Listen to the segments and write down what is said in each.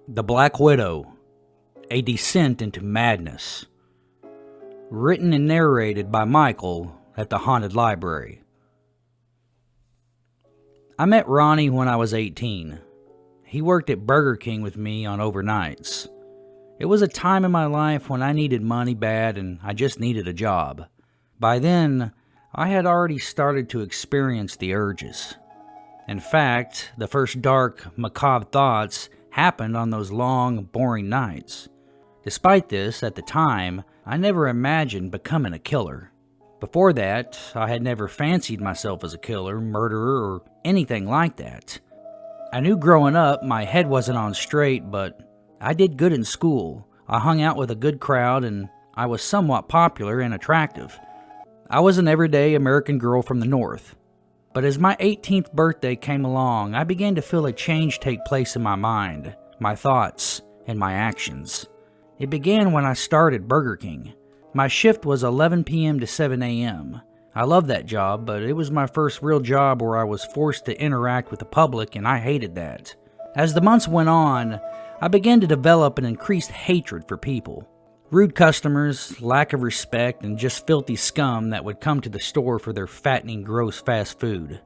The Black Widow, A Descent into Madness. Written and narrated by Michael at the Haunted Library. I met Ronnie when I was 18. He worked at Burger King with me on overnights. It was a time in my life when I needed money bad and I just needed a job. By then, I had already started to experience the urges. In fact, the first dark, macabre thoughts happened on those long, boring nights. Despite this, at the time, I never imagined becoming a killer. Before that, I had never fancied myself as a killer, murderer, or anything like that. I knew growing up my head wasn't on straight, but I did good in school. I hung out with a good crowd, and I was somewhat popular and attractive. I was an everyday American girl from the North. But as my 18th birthday came along, I began to feel a change take place in my mind, my thoughts, and my actions. It began when I started Burger King. My shift was 11 p.m. to 7 a.m. I loved that job, but it was my first real job where I was forced to interact with the public, and I hated that. As the months went on, I began to develop an increased hatred for people. Rude customers, lack of respect, and just filthy scum that would come to the store for their fattening, gross fast food.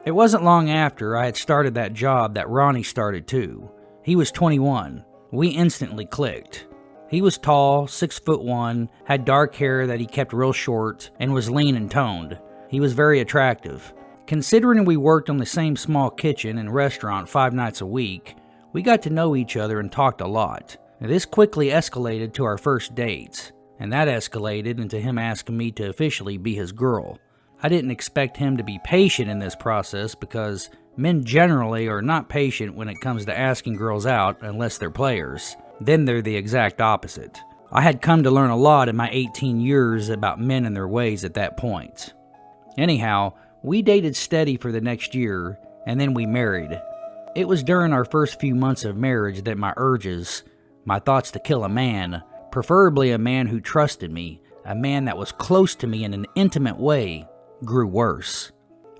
It wasn't long after I had started that job that Ronnie started too. He was 21. We instantly clicked. He was tall, 6'1", had dark hair that he kept real short, and was lean and toned. He was very attractive. Considering we worked on the same small kitchen and restaurant 5 nights a week, we got to know each other and talked a lot. This quickly escalated to our first dates, and that escalated into him asking me to officially be his girl. I didn't expect him to be patient in this process because men generally are not patient when it comes to asking girls out unless they're players. Then they're the exact opposite. I had come to learn a lot in my 18 years about men and their ways at that point. Anyhow, we dated steady for the next year, and then we married. It was during our first few months of marriage that my urges, my thoughts to kill a man, preferably a man who trusted me, a man that was close to me in an intimate way, grew worse.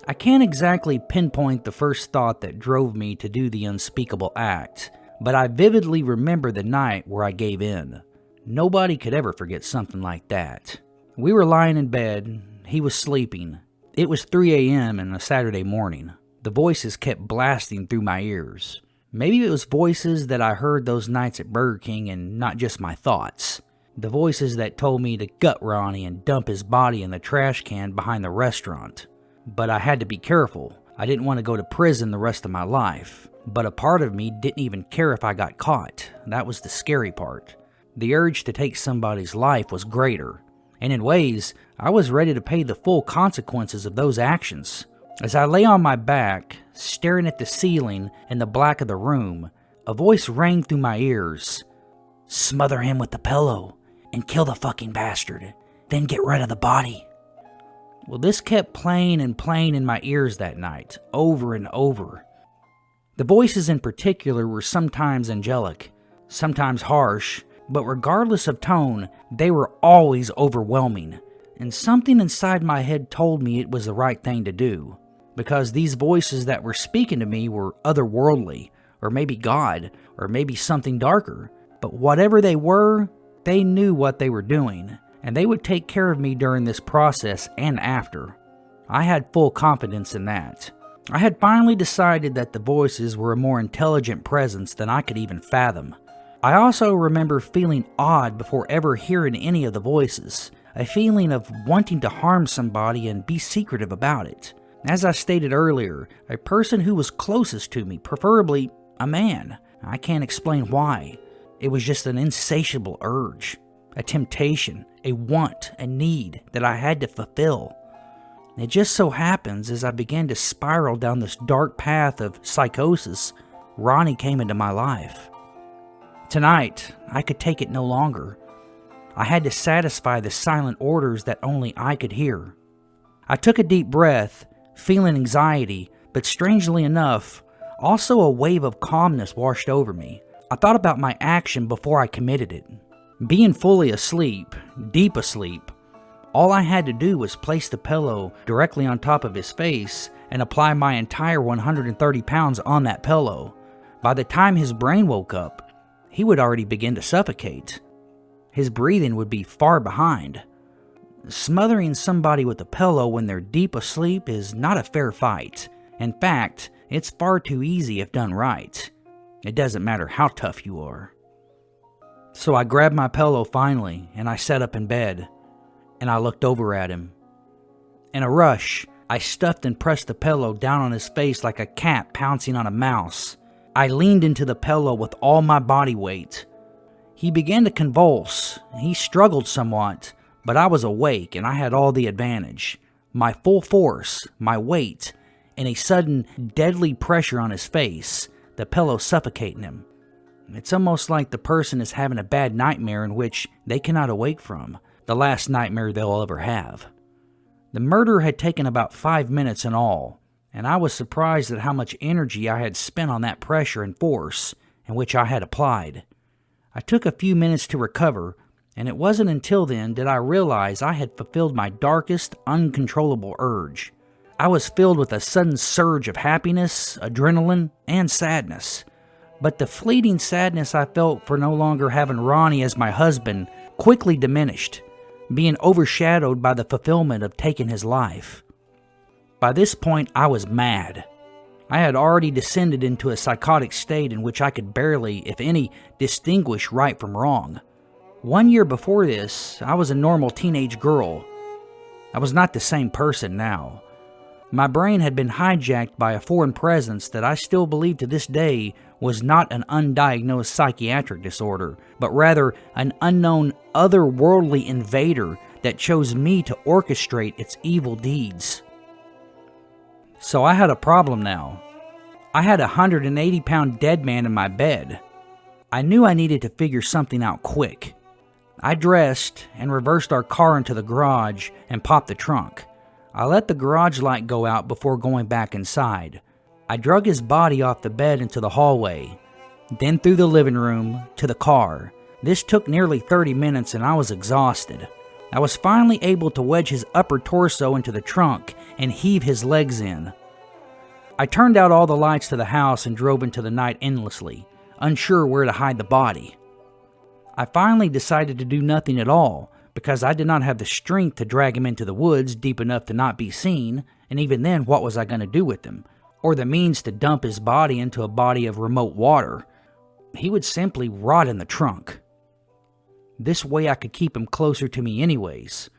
I can't exactly pinpoint the first thought that drove me to do the unspeakable act, but I vividly remember the night where I gave in. Nobody could ever forget something like that. We were lying in bed, he was sleeping. It was 3 a.m. on a Saturday morning. The voices kept blasting through my ears. Maybe it was voices that I heard those nights at Burger King and not just my thoughts. The voices that told me to gut Ronnie and dump his body in the trash can behind the restaurant. But I had to be careful. I didn't want to go to prison the rest of my life. But a part of me didn't even care if I got caught. That was the scary part. The urge to take somebody's life was greater. And in ways, I was ready to pay the full consequences of those actions. As I lay on my back, staring at the ceiling in the black of the room, a voice rang through my ears. "Smother him with the pillow and kill the fucking bastard, then get rid of the body." Well, this kept playing and playing in my ears that night, over and over. The voices in particular were sometimes angelic, sometimes harsh, but regardless of tone, they were always overwhelming. And something inside my head told me it was the right thing to do. Because these voices that were speaking to me were otherworldly, or maybe God, or maybe something darker. But whatever they were, they knew what they were doing, and they would take care of me during this process and after. I had full confidence in that. I had finally decided that the voices were a more intelligent presence than I could even fathom. I also remember feeling odd before ever hearing any of the voices, a feeling of wanting to harm somebody and be secretive about it. As I stated earlier, a person who was closest to me, preferably a man. I can't explain why. It was just an insatiable urge, a temptation, a want, a need that I had to fulfill. It just so happens as I began to spiral down this dark path of psychosis, Ronnie came into my life. Tonight, I could take it no longer. I had to satisfy the silent orders that only I could hear. I took a deep breath, feeling anxiety, but strangely enough, also a wave of calmness washed over me. I thought about my action before I committed it. Being fully asleep, deep asleep, all I had to do was place the pillow directly on top of his face and apply my entire 130 pounds on that pillow. By the time his brain woke up, he would already begin to suffocate. His breathing would be far behind. Smothering somebody with a pillow when they're deep asleep is not a fair fight. In fact, it's far too easy if done right. It doesn't matter how tough you are. So I grabbed my pillow finally, and I sat up in bed, and I looked over at him. In a rush, I stuffed and pressed the pillow down on his face like a cat pouncing on a mouse. I leaned into the pillow with all my body weight. He began to convulse. He struggled somewhat, but I was awake and I had all the advantage. My full force, my weight, and a sudden deadly pressure on his face, the pillow suffocating him. It's almost like the person is having a bad nightmare in which they cannot awake from, the last nightmare they'll ever have. The murder had taken about 5 minutes in all, and I was surprised at how much energy I had spent on that pressure and force in which I had applied. I took a few minutes to recover, and it wasn't until then did I realize I had fulfilled my darkest, uncontrollable urge. I was filled with a sudden surge of happiness, adrenaline, and sadness. But the fleeting sadness I felt for no longer having Ronnie as my husband quickly diminished, being overshadowed by the fulfillment of taking his life. By this point, I was mad. I had already descended into a psychotic state in which I could barely, if any, distinguish right from wrong. 1 year before this, I was a normal teenage girl. I was not the same person now. My brain had been hijacked by a foreign presence that I still believe to this day was not an undiagnosed psychiatric disorder, but rather an unknown otherworldly invader that chose me to orchestrate its evil deeds. So I had a problem now. I had a 180-pound dead man in my bed. I knew I needed to figure something out quick. I dressed and reversed our car into the garage and popped the trunk. I let the garage light go out before going back inside. I drug his body off the bed into the hallway, then through the living room to the car. This took nearly 30 minutes and I was exhausted. I was finally able to wedge his upper torso into the trunk and heave his legs in. I turned out all the lights to the house and drove into the night endlessly, unsure where to hide the body. I finally decided to do nothing at all, because I did not have the strength to drag him into the woods deep enough to not be seen, and even then, what was I going to do with him? Or the means to dump his body into a body of remote water. He would simply rot in the trunk. This way I could keep him closer to me anyways.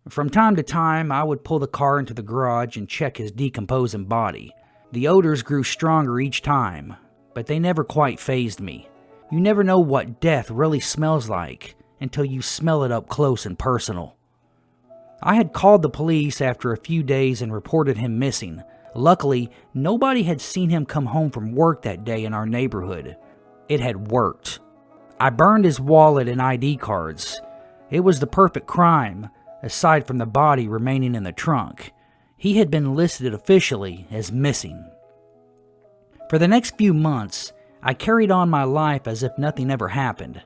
From time to time, I would pull the car into the garage and check his decomposing body. The odors grew stronger each time, but they never quite fazed me. You never know what death really smells like until you smell it up close and personal. I had called the police after a few days and reported him missing. Luckily, nobody had seen him come home from work that day in our neighborhood. It had worked. I burned his wallet and ID cards. It was the perfect crime, aside from the body remaining in the trunk. He had been listed officially as missing. For the next few months, I carried on my life as if nothing ever happened.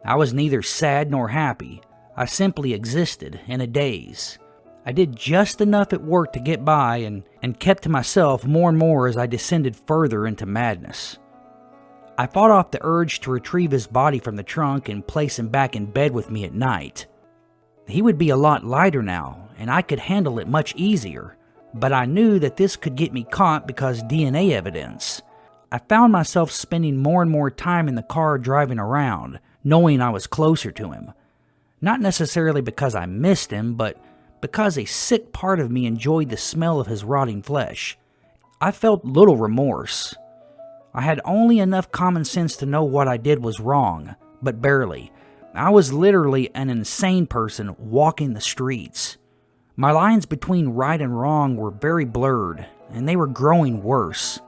I was neither sad nor happy. I simply existed in a daze. I did just enough at work to get by and kept to myself more and more as I descended further into madness. I fought off the urge to retrieve his body from the trunk and place him back in bed with me at night. He would be a lot lighter now, and I could handle it much easier, but I knew that this could get me caught because DNA evidence. I found myself spending more and more time in the car driving around, knowing I was closer to him. Not necessarily because I missed him, but because a sick part of me enjoyed the smell of his rotting flesh. I felt little remorse. I had only enough common sense to know what I did was wrong, but barely. I was literally an insane person walking the streets. My lines between right and wrong were very blurred, and they were growing worse.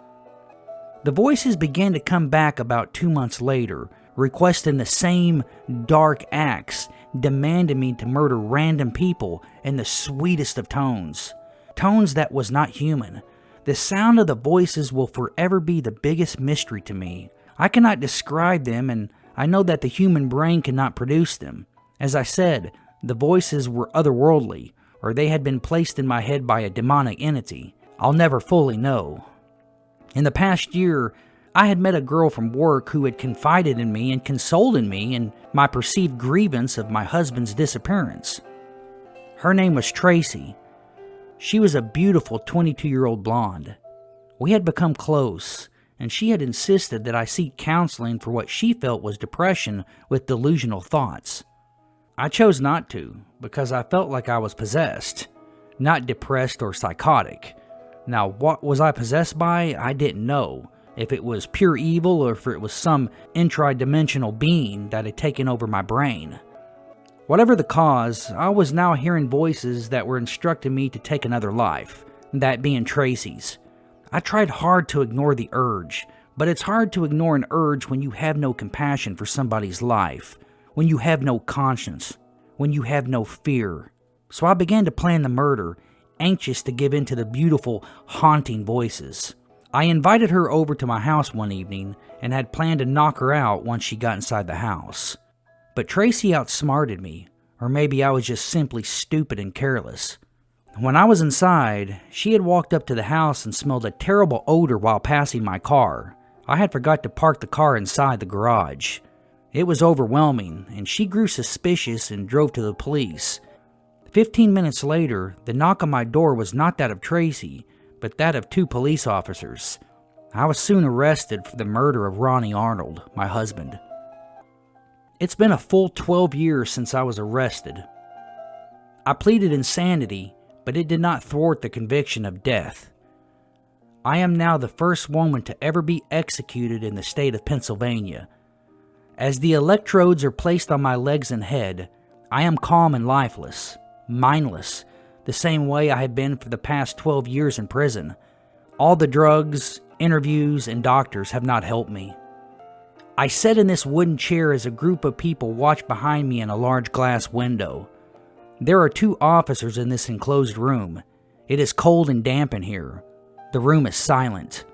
The voices began to come back about 2 months later, requesting the same dark acts, demanding me to murder random people in the sweetest of tones. Tones that was not human. The sound of the voices will forever be the biggest mystery to me. I cannot describe them, and I know that the human brain cannot produce them. As I said, the voices were otherworldly, or they had been placed in my head by a demonic entity. I'll never fully know. In the past year, I had met a girl from work who had confided in me and consoled me in my perceived grievance of my husband's disappearance. Her name was Tracy. She was a beautiful 22-year-old blonde. We had become close, and she had insisted that I seek counseling for what she felt was depression with delusional thoughts. I chose not to, because I felt like I was possessed, not depressed or psychotic. Now, what was I possessed by? I didn't know. If it was pure evil or if it was some intra-dimensional being that had taken over my brain. Whatever the cause, I was now hearing voices that were instructing me to take another life, that being Tracy's. I tried hard to ignore the urge, but it's hard to ignore an urge when you have no compassion for somebody's life, when you have no conscience, when you have no fear. So I began to plan the murder, anxious to give in to the beautiful, haunting voices. I invited her over to my house one evening and had planned to knock her out once she got inside the house. But Tracy outsmarted me, or maybe I was just simply stupid and careless. When I was inside, she had walked up to the house and smelled a terrible odor while passing my car. I had forgot to park the car inside the garage. It was overwhelming, and she grew suspicious and drove to the police. 15 minutes later, the knock on my door was not that of Tracy, but that of 2 police officers. I was soon arrested for the murder of Ronnie Arnold, my husband. It's been a full 12 years since I was arrested. I pleaded insanity, but it did not thwart the conviction of death. I am now the first woman to ever be executed in the state of Pennsylvania. As the electrodes are placed on my legs and head, I am calm and lifeless, mindless, the same way I have been for the past 12 years in prison. All the drugs, interviews, and doctors have not helped me. I sat in this wooden chair as a group of people watch behind me in a large glass window. There are 2 officers in this enclosed room. It is cold and damp in here. The room is silent.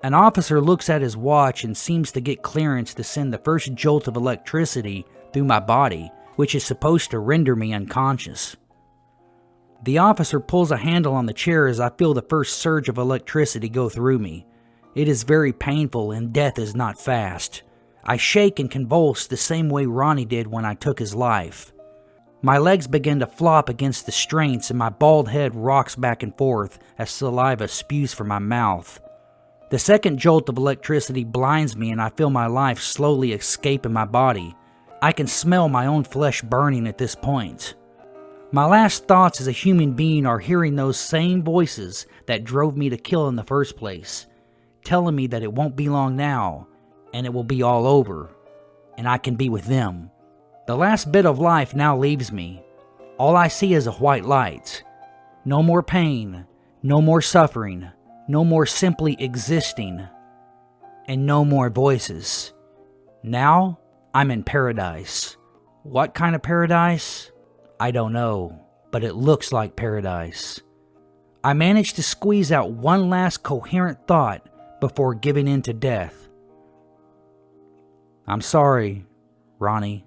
An officer looks at his watch and seems to get clearance to send the first jolt of electricity through my body, which is supposed to render me unconscious. The officer pulls a handle on the chair as I feel the first surge of electricity go through me. It is very painful and death is not fast. I shake and convulse the same way Ronnie did when I took his life. My legs begin to flop against the strains and my bald head rocks back and forth as saliva spews from my mouth. The second jolt of electricity blinds me and I feel my life slowly escape in my body. I can smell my own flesh burning at this point. My last thoughts as a human being are hearing those same voices that drove me to kill in the first place, telling me that it won't be long now, and it will be all over, and I can be with them. The last bit of life now leaves me. All I see is a white light. No more pain, no more suffering, no more simply existing, and no more voices. Now, I'm in paradise. What kind of paradise? I don't know, but it looks like paradise. I managed to squeeze out one last coherent thought before giving in to death. I'm sorry, Ronnie.